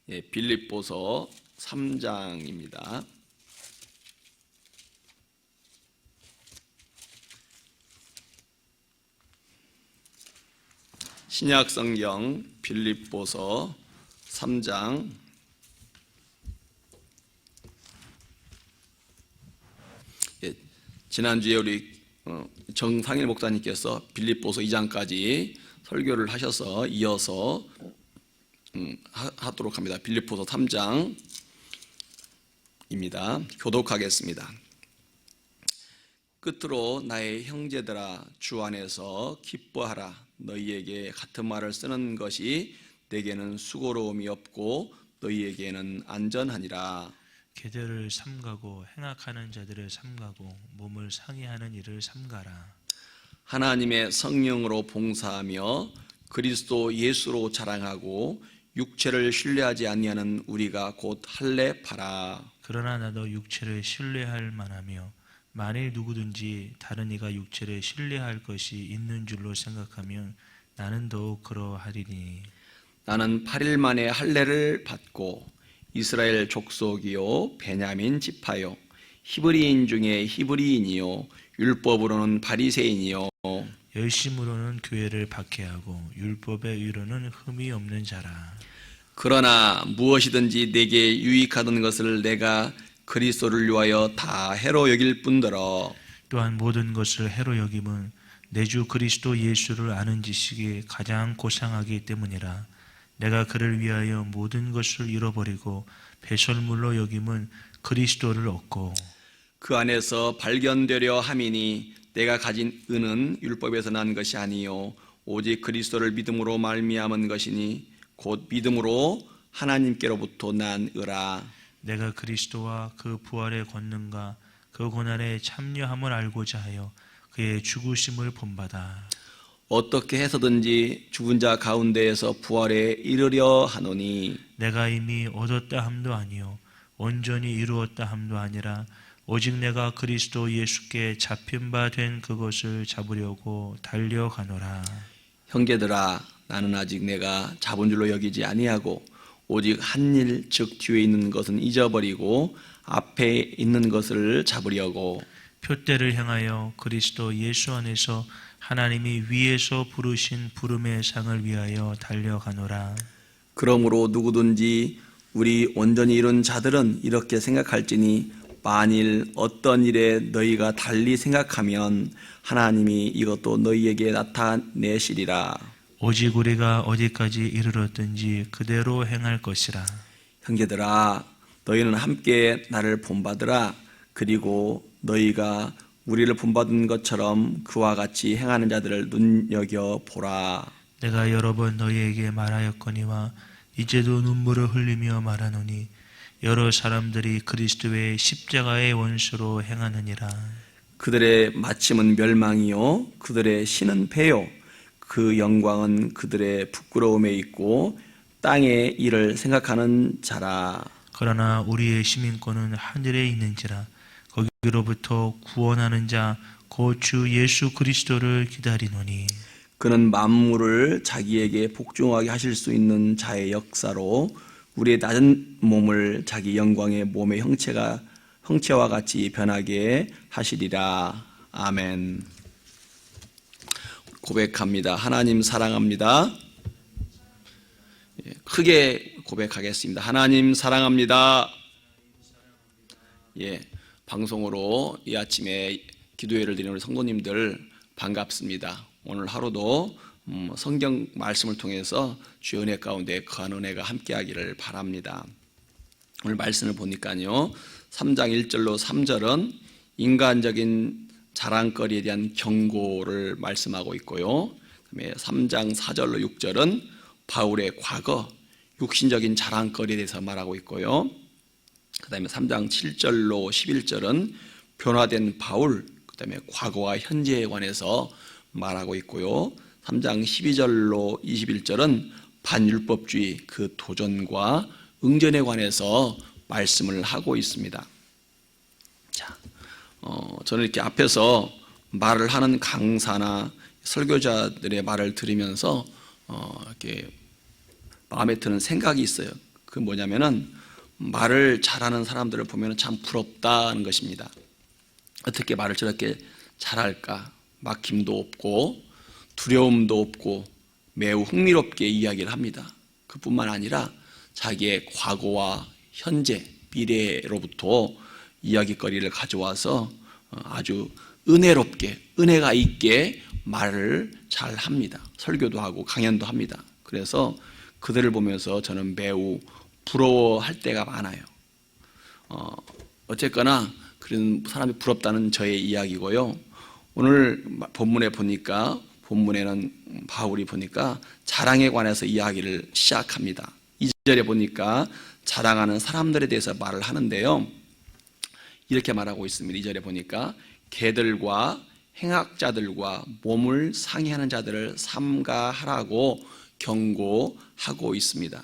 빌립보서 3장입니다. 신약성경 빌립보서 3장 지난주에 우리 정상일 목사님께서 빌립보서 2장까지 설교를 하셔서 이어서 하도록 합니다. 빌립보서 3장입니다. 교독하겠습니다. 끝으로 나의 형제들아, 주 안에서 기뻐하라. 너희에게 같은 말을 쓰는 것이 내게는 수고로움이 없고 너희에게는 안전하니라. 계들을 삼가고 행악하는 자들을 삼가고 몸을 상해하는 일을 삼가라. 하나님의 성령으로 봉사하며 그리스도 예수로 자랑하고 육체를 신뢰하지 아니하는 우리가 곧 할례파라. 그러나 나도 육체를 신뢰할 만하며 만일 누구든지 다른 이가 육체를 신뢰할 것이 있는 줄로 생각하면 나는 더욱 그러하리니. 나는 8일 만에 할례를 받고 이스라엘 족속이요 베냐민 지파요 히브리인 중에 히브리인이요 율법으로는 바리새인이요 열심으로는 교회를 박해하고 율법의 의로는 흠이 없는 자라. 그러나 무엇이든지 내게 유익하던 것을 내가 그리스도를 위하여 다 해로 여길 뿐더러 또한 모든 것을 해로 여김은 내 주 그리스도 예수를 아는 지식이 가장 고상하기 때문이라. 내가 그를 위하여 모든 것을 잃어버리고 배설물로 여김은 그리스도를 얻고 그 안에서 발견되려 함이니 내가 가진 은은 율법에서 난 것이 아니요 오직 그리스도를 믿음으로 말미암은 것이니 곧 믿음으로 하나님께로부터 난 의라. 내가 그리스도와 그 부활의 권능과 그 고난에 참여함을 알고자 하여 그의 죽으심을 본받아 어떻게 해서든지 죽은 자 가운데에서 부활에 이르려 하노니 내가 이미 얻었다 함도 아니요 온전히 이루었다 함도 아니라 오직 내가 그리스도 예수께 잡힌 바 된 그것을 잡으려고 달려가노라. 형제들아, 나는 아직 내가 잡은 줄로 여기지 아니하고 오직 한 일 즉 뒤에 있는 것은 잊어버리고 앞에 있는 것을 잡으려고 표대를 향하여 그리스도 예수 안에서 하나님이 위에서 부르신 부름의 상을 위하여 달려가노라. 그러므로 누구든지 우리 온전히 이룬 자들은 이렇게 생각할지니 만일 어떤 일에 너희가 달리 생각하면 하나님이 이것도 너희에게 나타내시리라. 오직 우리가 어디까지 이르렀든지 그대로 행할 것이라. 형제들아, 너희는 함께 나를 본받으라. 그리고 너희가 우리를 본받은 것처럼 그와 같이 행하는 자들을 눈여겨보라. 내가 여러 번 너희에게 말하였거니와 이제도 눈물을 흘리며 말하노니 여러 사람들이 그리스도의 십자가의 원수로 행하느니라. 그들의 마침은 멸망이요 그들의 신은 패요 그 영광은 그들의 부끄러움에 있고 땅의 일을 생각하는 자라. 그러나 우리의 시민권은 하늘에 있는지라. 거기로부터 구원하는 자 곧 주 예수 그리스도를 기다리노니 그는 만물을 자기에게 복종하게 하실 수 있는 자의 역사로 우리의 낮은 몸을 자기 영광의 몸의 형체와 같이 변하게 하시리라. 아멘. 고백합니다. 하나님 사랑합니다. 크게 고백하겠습니다. 하나님 사랑합니다. 방송으로 이 아침에 기도회를 드리는 우리 성도님들 반갑습니다. 오늘 하루도 성경 말씀을 통해서 주의 은혜 가운데 거한 은혜가 함께하기를 바랍니다. 오늘 말씀을 보니까요 3장 1절로 3절은 인간적인 자랑거리에 대한 경고를 말씀하고 있고요, 그다음에 3장 4절로 6절은 바울의 과거 육신적인 자랑거리에 대해서 말하고 있고요, 그 다음에 3장 7절로 11절은 변화된 바울, 그 다음에 과거와 현재에 관해서 말하고 있고요, 3장 12절로 21절은 반율법주의 그 도전과 응전에 관해서 말씀을 하고 있습니다. 자, 저는 이렇게 앞에서 말을 하는 강사나 설교자들의 말을 들으면서 이렇게 마음에 드는 생각이 있어요. 그 뭐냐면은 말을 잘하는 사람들을 보면 참 부럽다는 것입니다. 어떻게 말을 저렇게 잘할까? 막힘도 없고 두려움도 없고 매우 흥미롭게 이야기를 합니다. 그뿐만 아니라 자기의 과거와 현재, 미래로부터 이야기거리를 가져와서 아주 은혜롭게, 은혜가 있게 말을 잘 합니다. 설교도 하고 강연도 합니다. 그래서 그들을 보면서 저는 매우 부러워할 때가 많아요. 어쨌거나 그런 사람이 부럽다는 저의 이야기고요. 오늘 본문에 보니까, 본문에는 바울이 보니까 자랑에 관해서 이야기를 시작합니다. 2절에 보니까 자랑하는 사람들에 대해서 말을 하는데요. 이렇게 말하고 있습니다. 2절에 보니까 개들과 행악자들과 몸을 상해하는 자들을 삼가하라고 경고하고 있습니다.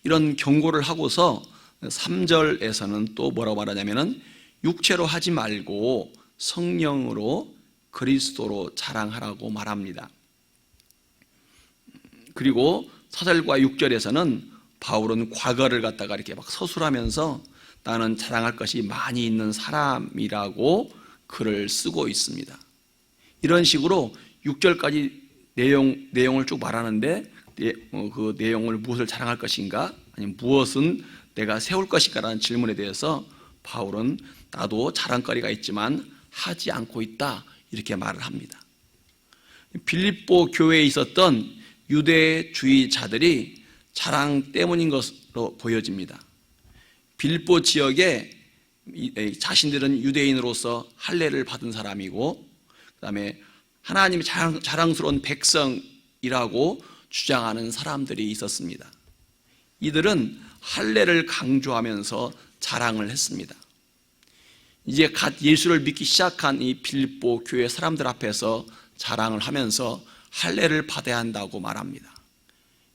이런 경고를 하고서 3절에서는 또 뭐라고 말하냐면은 육체로 하지 말고 성령으로 그리스도로 자랑하라고 말합니다. 그리고 4절과 6절에서는 바울은 과거를 갖다가 이렇게 막 서술하면서 나는 자랑할 것이 많이 있는 사람이라고 글을 쓰고 있습니다. 이런 식으로 6절까지 내용을 쭉 말하는데 그 내용을 무엇을 자랑할 것인가 아니면 무엇은 내가 세울 것인가라는 질문에 대해서 바울은 나도 자랑거리가 있지만 하지 않고 있다 이렇게 말을 합니다. 빌립보 교회에 있었던 유대주의자들이 자랑 때문인 것으로 보여집니다. 빌립보 지역에 자신들은 유대인으로서 할례를 받은 사람이고 그 다음에 하나님의 자랑스러운 백성이라고 주장하는 사람들이 있었습니다. 이들은 할례를 강조하면서 자랑을 했습니다. 이제 갓 예수를 믿기 시작한 이 빌립보 교회 사람들 앞에서 자랑을 하면서 할례를 받아야 한다고 말합니다.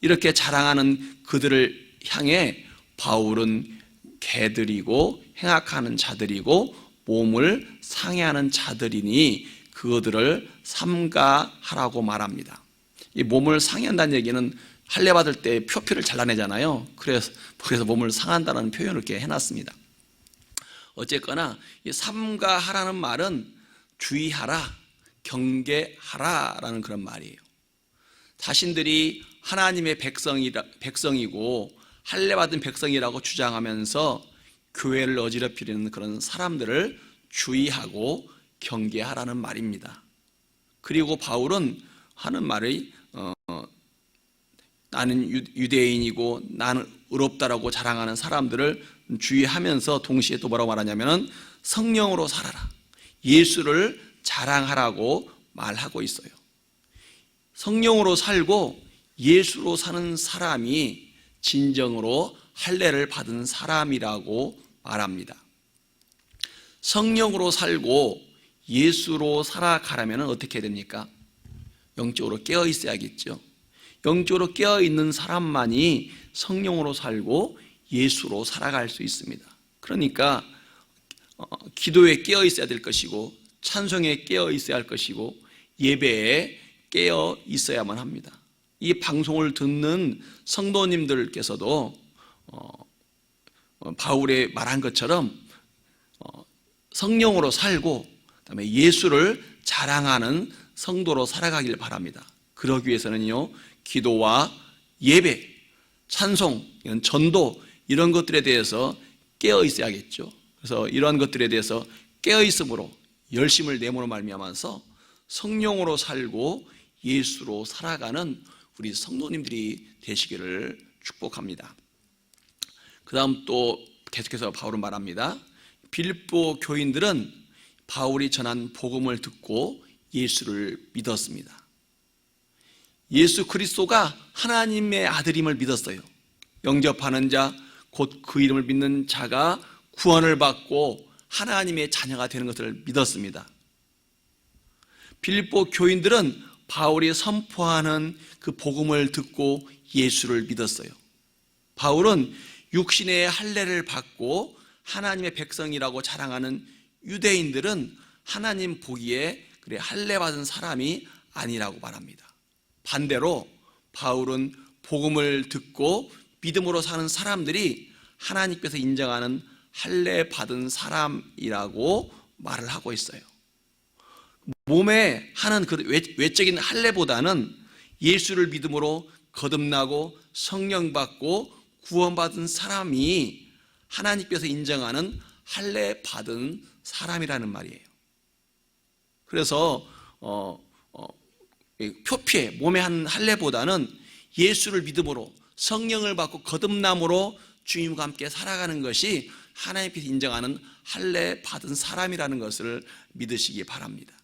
이렇게 자랑하는 그들을 향해 바울은 개들이고 행악하는 자들이고 몸을 상해하는 자들이니 그들을 삼가하라고 말합니다. 이 몸을 상해한다는 얘기는 할례 받을 때 표피를 잘라내잖아요. 그래서 몸을 상한다는 표현을 이렇게 해놨습니다. 어쨌거나 이 삼가하라는 말은 주의하라, 경계하라라는 그런 말이에요. 자신들이 하나님의 백성이고 할례 받은 백성이라고 주장하면서 교회를 어지럽히려는 그런 사람들을 주의하고 경계하라는 말입니다. 그리고 바울은 하는 말이 나는 유대인이고 나는 의롭다라고 자랑하는 사람들을 주의하면서 동시에 또 뭐라고 말하냐면은 성령으로 살아라, 예수를 자랑하라고 말하고 있어요. 성령으로 살고 예수로 사는 사람이 진정으로 할례를 받은 사람이라고 말합니다. 성령으로 살고 예수로 살아가려면 어떻게 됩니까? 영적으로 깨어 있어야겠죠. 영적으로 깨어 있는 사람만이 성령으로 살고 예수로 살아갈 수 있습니다. 그러니까 기도에 깨어 있어야 될 것이고 찬송에 깨어 있어야 할 것이고 예배에 깨어 있어야만 합니다. 이 방송을 듣는 성도님들께서도 바울의 말한 것처럼 성령으로 살고 그다음에 예수를 자랑하는 성도로 살아가길 바랍니다. 그러기 위해서는요, 기도와 예배, 찬송, 전도 이런 것들에 대해서 깨어 있어야겠죠. 그래서 이러한 것들에 대해서 깨어 있음으로 열심을 내므로 말미암아서 성령으로 살고 예수로 살아가는 우리 성도님들이 되시기를 축복합니다. 그 다음 또 계속해서 바울은 말합니다. 빌립보 교인들은 바울이 전한 복음을 듣고 예수를 믿었습니다. 예수 그리스도가 하나님의 아들임을 믿었어요. 영접하는 자, 곧 그 이름을 믿는 자가 구원을 받고 하나님의 자녀가 되는 것을 믿었습니다. 빌립보 교인들은 바울이 선포하는 그 복음을 듣고 예수를 믿었어요. 바울은 육신의 할례를 받고 하나님의 백성이라고 자랑하는 유대인들은 하나님 보기에 그래 할례 받은 사람이 아니라고 말합니다. 반대로 바울은 복음을 듣고 믿음으로 사는 사람들이 하나님께서 인정하는 할례 받은 사람이라고 말을 하고 있어요. 몸에 하는 그 외적인 할례보다는 예수를 믿음으로 거듭나고 성령 받고 구원받은 사람이 하나님께서 인정하는 할례 받은 사람이라는 말이에요. 그래서 표피에 몸에 한 할례보다는 예수를 믿음으로 성령을 받고 거듭남으로 주님과 함께 살아가는 것이 하나님께서 인정하는 할례 받은 사람이라는 것을 믿으시기 바랍니다.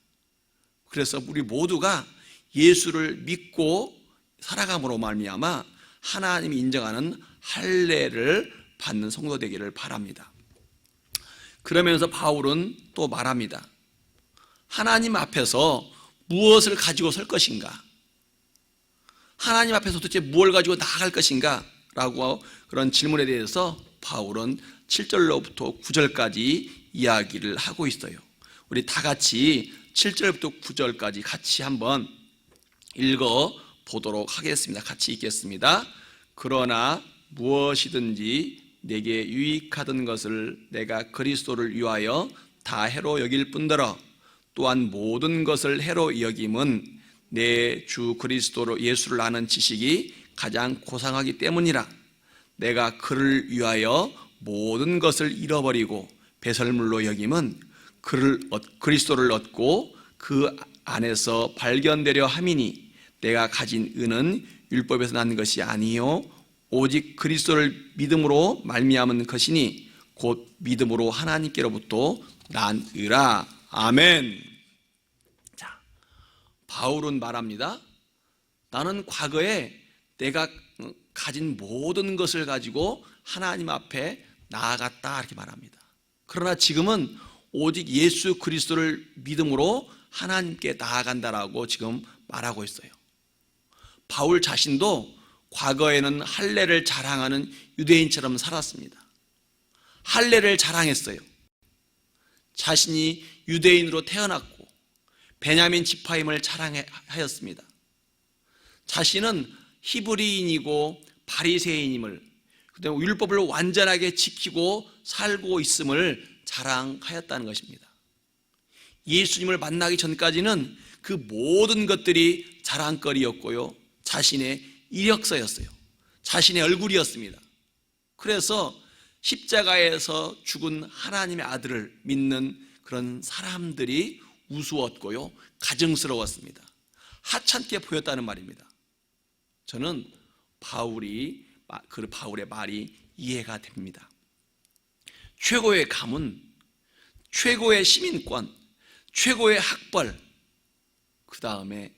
그래서 우리 모두가 예수를 믿고 살아감으로 말미암아 하나님이 인정하는 할례를 받는 성도 되기를 바랍니다. 그러면서 바울은 또 말합니다. 하나님 앞에서 무엇을 가지고 설 것인가? 하나님 앞에서 도대체 무엇을 가지고 나아갈 것인가? 라고 그런 질문에 대해서 바울은 7절로부터 9절까지 이야기를 하고 있어요. 우리 다 같이 7절부터 9절까지 같이 한번 읽어 보도록 하겠습니다. 같이 읽겠습니다. 그러나 무엇이든지 내게 유익하던 것을 내가 그리스도를 위하여 다 해로 여길 뿐더러 또한 모든 것을 해로 여김은 내 주 그리스도로 예수를 아는 지식이 가장 고상하기 때문이라. 내가 그를 위하여 모든 것을 잃어버리고 배설물로 여김은 그리스도를 얻고 그 안에서 발견되려 함이니 내가 가진 은은 율법에서 난 것이 아니요 오직 그리스도를 믿음으로 말미암은 것이니 곧 믿음으로 하나님께로부터 난 의라. 아멘. 자, 바울은 말합니다. 나는 과거에 내가 가진 모든 것을 가지고 하나님 앞에 나아갔다 이렇게 말합니다. 그러나 지금은 오직 예수 그리스도를 믿음으로 하나님께 나아간다라고 지금 말하고 있어요. 바울 자신도 과거에는 할례를 자랑하는 유대인처럼 살았습니다. 할례를 자랑했어요. 자신이 유대인으로 태어났고 베냐민 지파임을 자랑하였습니다. 자신은 히브리인이고 바리새인임을, 그다음에 율법을 완전하게 지키고 살고 있음을 자랑하였다는 것입니다. 예수님을 만나기 전까지는 그 모든 것들이 자랑거리였고요, 자신의 이력서였어요. 자신의 얼굴이었습니다. 그래서 십자가에서 죽은 하나님의 아들을 믿는 그런 사람들이 우스웠고요, 가증스러웠습니다. 하찮게 보였다는 말입니다. 저는 바울의 말이 이해가 됩니다. 최고의 가문, 최고의 시민권, 최고의 학벌, 그 다음에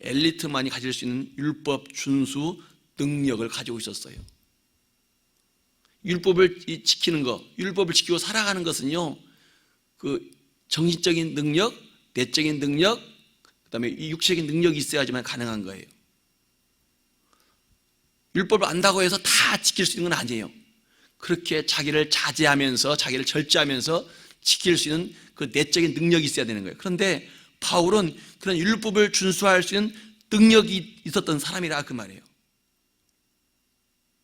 엘리트만이 가질 수 있는 율법 준수 능력을 가지고 있었어요. 율법을 지키는 것, 율법을 지키고 살아가는 것은요, 그 정신적인 능력, 내적인 능력, 그 다음에 육체적인 능력이 있어야지만 가능한 거예요. 율법을 안다고 해서 다 지킬 수 있는 건 아니에요. 그렇게 자기를 자제하면서, 자기를 절제하면서 지킬 수 있는 그 내적인 능력이 있어야 되는 거예요. 그런데 바울은 그런 율법을 준수할 수 있는 능력이 있었던 사람이라 그 말이에요.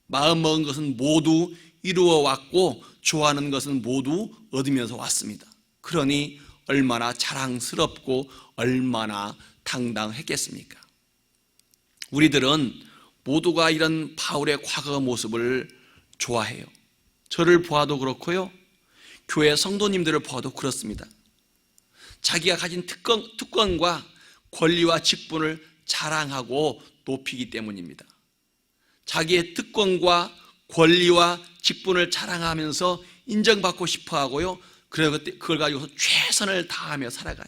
마음 먹은 것은 모두 이루어 왔고 좋아하는 것은 모두 얻으면서 왔습니다. 그러니 얼마나 자랑스럽고 얼마나 당당했겠습니까? 우리들은 모두가 이런 바울의 과거 모습을 좋아해요. 저를 보아도 그렇고요, 교회 성도님들을 보아도 그렇습니다. 자기가 가진 특권과 권리와 직분을 자랑하고 높이기 때문입니다. 자기의 특권과 권리와 직분을 자랑하면서 인정받고 싶어 하고요, 그걸 가지고서 최선을 다하며 살아가요.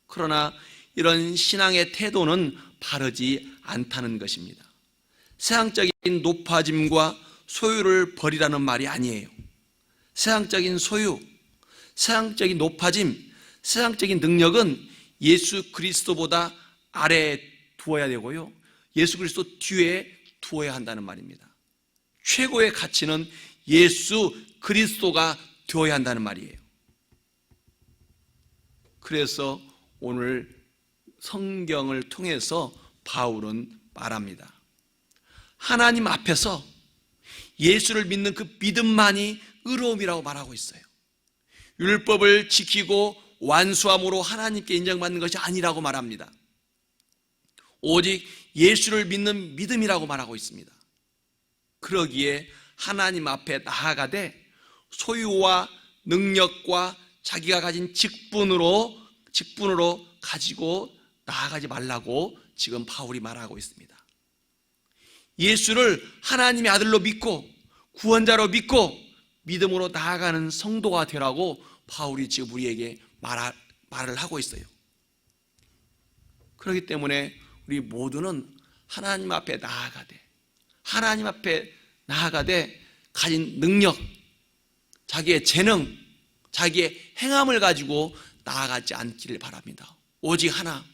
그러나 이런 신앙의 태도는 바르지 않다는 것입니다. 세상적인 높아짐과 소유를 버리라는 말이 아니에요. 세상적인 소유, 세상적인 높아짐, 세상적인 능력은 예수 그리스도보다 아래에 두어야 되고요, 예수 그리스도 뒤에 두어야 한다는 말입니다. 최고의 가치는 예수 그리스도가 되어야 한다는 말이에요. 그래서 오늘 성경을 통해서 바울은 말합니다. 하나님 앞에서 예수를 믿는 그 믿음만이 의로움이라고 말하고 있어요. 율법을 지키고 완수함으로 하나님께 인정받는 것이 아니라고 말합니다. 오직 예수를 믿는 믿음이라고 말하고 있습니다. 그러기에 하나님 앞에 나아가되 소유와 능력과 자기가 가진 직분으로 가지고 나아가지 말라고 지금 바울이 말하고 있습니다. 예수를 하나님의 아들로 믿고 구원자로 믿고 믿음으로 나아가는 성도가 되라고 바울이 지금 우리에게 말을 하고 있어요. 그렇기 때문에 우리 모두는 하나님 앞에 나아가되 가진 능력, 자기의 재능, 자기의 행함을 가지고 나아가지 않기를 바랍니다. 오직 하나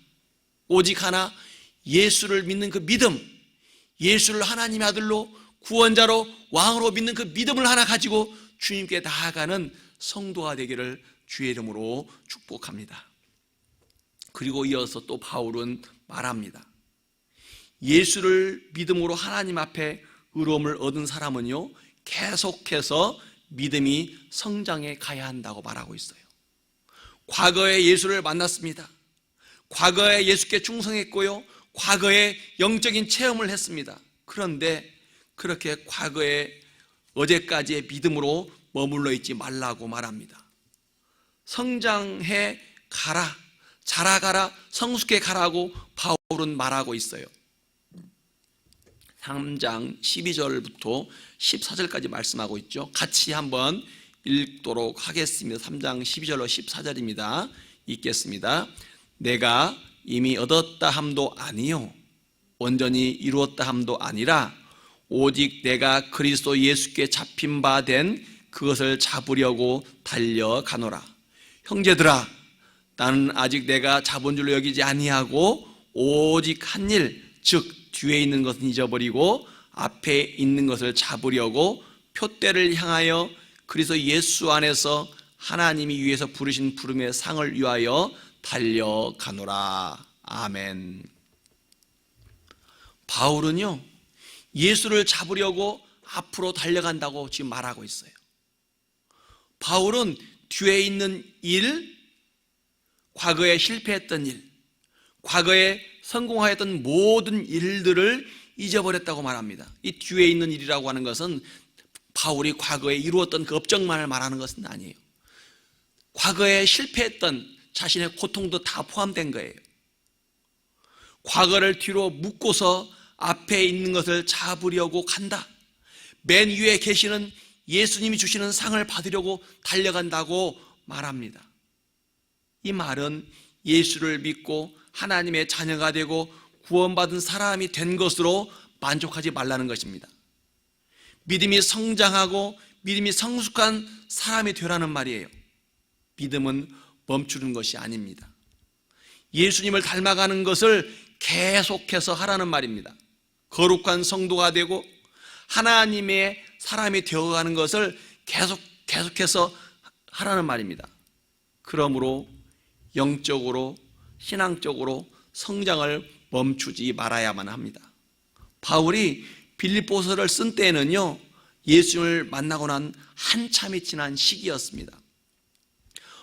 예수를 믿는 그 믿음, 예수를 하나님의 아들로 구원자로 왕으로 믿는 그 믿음을 하나 가지고 주님께 나아가는 성도가 되기를 주의 이름으로 축복합니다. 그리고 이어서 또 바울은 말합니다. 예수를 믿음으로 하나님 앞에 의로움을 얻은 사람은요, 계속해서 믿음이 성장해 가야 한다고 말하고 있어요. 과거에 예수를 만났습니다. 과거에 예수께 충성했고요, 과거에 영적인 체험을 했습니다. 그런데 그렇게 과거에 어제까지의 믿음으로 머물러 있지 말라고 말합니다. 성장해 가라, 자라가라, 성숙해 가라고 바울은 말하고 있어요. 3장 12절부터 14절까지 말씀하고 있죠. 같이 한번 읽도록 하겠습니다. 3장 12절로 14절입니다. 읽겠습니다. 내가 이미 얻었다 함도 아니요 온전히 이루었다 함도 아니라 오직 내가 그리스도 예수께 잡힌 바 된 그것을 잡으려고 달려가노라. 형제들아, 나는 아직 내가 잡은 줄로 여기지 아니하고 오직 한 일, 즉 뒤에 있는 것은 잊어버리고 앞에 있는 것을 잡으려고 표대를 향하여 그리스도 예수 안에서 하나님이 위에서 부르신 부름의 상을 위하여 달려가노라. 아멘. 바울은요, 예수를 잡으려고 앞으로 달려간다고 지금 말하고 있어요. 바울은 뒤에 있는 일, 과거에 실패했던 일, 과거에 성공하였던 모든 일들을 잊어버렸다고 말합니다. 이 뒤에 있는 일이라고 하는 것은 바울이 과거에 이루었던 그 업적만을 말하는 것은 아니에요. 과거에 실패했던 자신의 고통도 다 포함된 거예요. 과거를 뒤로 묶고서 앞에 있는 것을 잡으려고 간다. 맨 위에 계시는 예수님이 주시는 상을 받으려고 달려간다고 말합니다. 이 말은 예수를 믿고 하나님의 자녀가 되고 구원받은 사람이 된 것으로 만족하지 말라는 것입니다. 믿음이 성장하고 믿음이 성숙한 사람이 되라는 말이에요. 믿음은 멈추는 것이 아닙니다. 예수님을 닮아가는 것을 계속해서 하라는 말입니다. 거룩한 성도가 되고 하나님의 사람이 되어가는 것을 계속해서 하라는 말입니다. 그러므로 영적으로 신앙적으로 성장을 멈추지 말아야만 합니다. 바울이 빌립보서를 쓴 때에는요, 예수님을 만나고 난 한참이 지난 시기였습니다.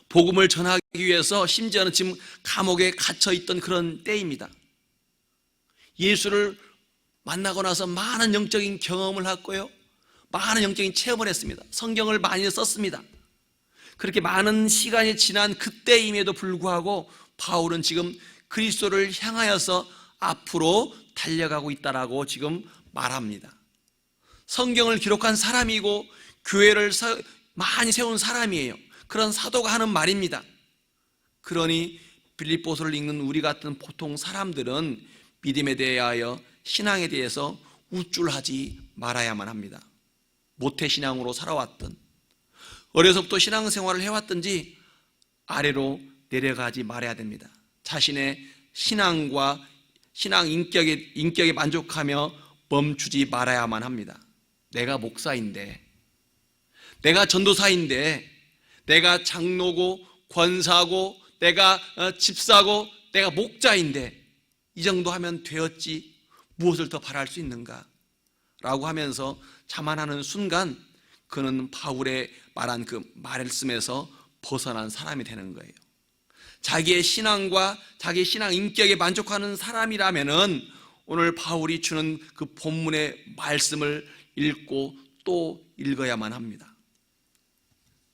복음을 전하기 위해서 심지어는 지금 감옥에 갇혀 있던 그런 때입니다. 예수를 만나고 나서 많은 영적인 경험을 했고요, 많은 영적인 체험을 했습니다. 성경을 많이 썼습니다. 그렇게 많은 시간이 지난 그때임에도 불구하고 바울은 지금 그리스도를 향하여서 앞으로 달려가고 있다라고 지금 말합니다. 성경을 기록한 사람이고 교회를 많이 세운 사람이에요. 그런 사도가 하는 말입니다. 그러니 빌립보서를 읽는 우리 같은 보통 사람들은 믿음에 대하여 신앙에 대해서 우쭐하지 말아야만 합니다. 모태신앙으로 살아왔던, 어려서부터 신앙생활을 해왔든지 아래로 내려가지 말아야 됩니다. 자신의 신앙과 신앙 인격에 만족하며 멈추지 말아야만 합니다. 내가 목사인데, 내가 전도사인데, 내가 장로고 권사고, 내가 집사고, 내가 목자인데 이 정도 하면 되었지 무엇을 더 바랄 수 있는가? 라고 하면서 자만하는 순간 그는 바울의 말한 그 말씀에서 벗어난 사람이 되는 거예요. 자기의 신앙과 자기의 신앙 인격에 만족하는 사람이라면은 오늘 바울이 주는 그 본문의 말씀을 읽고 또 읽어야만 합니다.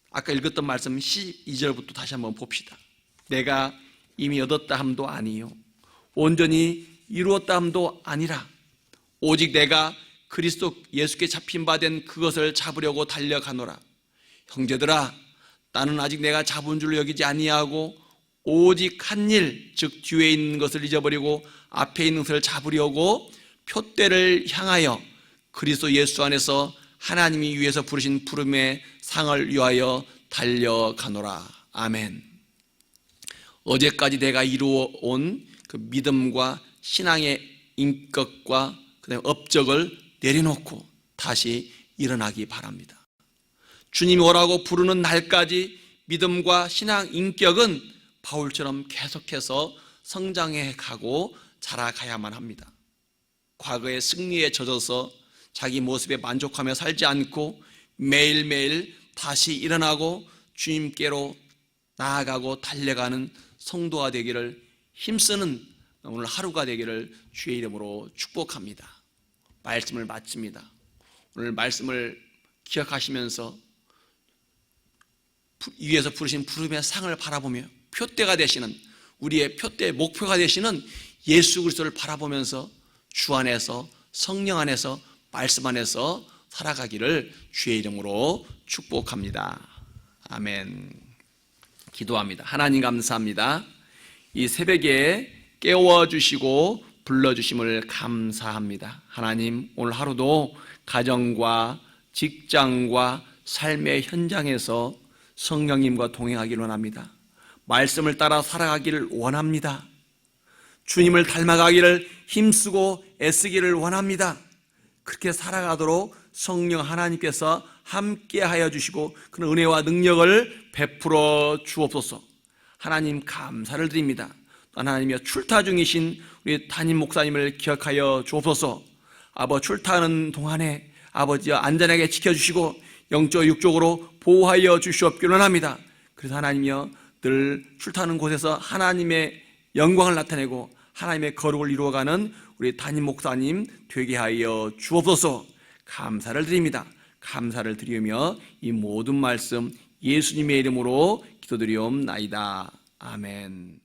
아까 읽었던 말씀 12절부터 다시 한번 봅시다. 내가 이미 얻었다 함도 아니요 온전히 이루었다 함도 아니라 오직 내가 그리스도 예수께 잡힌 바 된 그것을 잡으려고 달려가노라. 형제들아, 나는 아직 내가 잡은 줄 여기지 아니하고 오직 한 일, 즉 뒤에 있는 것을 잊어버리고 앞에 있는 것을 잡으려고 표대를 향하여 그리스도 예수 안에서 하나님이 위에서 부르신 부름의 상을 위하여 달려가노라. 아멘. 어제까지 내가 이루어온 그 믿음과 신앙의 인격과 그다음에 업적을 내려놓고 다시 일어나기 바랍니다. 주님이 오라고 부르는 날까지 믿음과 신앙 인격은 바울처럼 계속해서 성장해 가고 자라가야만 합니다. 과거의 승리에 젖어서 자기 모습에 만족하며 살지 않고 매일매일 다시 일어나고 주님께로 나아가고 달려가는 성도가 되기를 힘쓰는 오늘 하루가 되기를 주의 이름으로 축복합니다. 말씀을 마칩니다. 오늘 말씀을 기억하시면서 위에서 부르신 부름의 상을 바라보며 표대가 되시는 우리의 표대 목표가 되시는 예수 그리스도를 바라보면서 주 안에서 성령 안에서 말씀 안에서 살아가기를 주의 이름으로 축복합니다. 아멘. 기도합니다. 하나님 감사합니다. 이 새벽에 깨워주시고 불러주심을 감사합니다. 하나님, 오늘 하루도 가정과 직장과 삶의 현장에서 성령님과 동행하기를 원합니다. 말씀을 따라 살아가기를 원합니다. 주님을 닮아가기를 힘쓰고 애쓰기를 원합니다. 그렇게 살아가도록 성령 하나님께서 함께하여 주시고 그런 은혜와 능력을 베풀어 주옵소서. 하나님 감사를 드립니다. 하나님이여 출타 중이신 우리 담임 목사님을 기억하여 주옵소서. 아버지 출타하는 동안에 아버지여 안전하게 지켜주시고 영적 육적으로 보호하여 주시옵기를 원합니다. 그래서 하나님이여 늘 출타하는 곳에서 하나님의 영광을 나타내고 하나님의 거룩을 이루어가는 우리 담임 목사님 되게 하여 주옵소서. 감사를 드립니다. 감사를 드리며 이 모든 말씀 예수님의 이름으로 기도드리옵나이다. 아멘.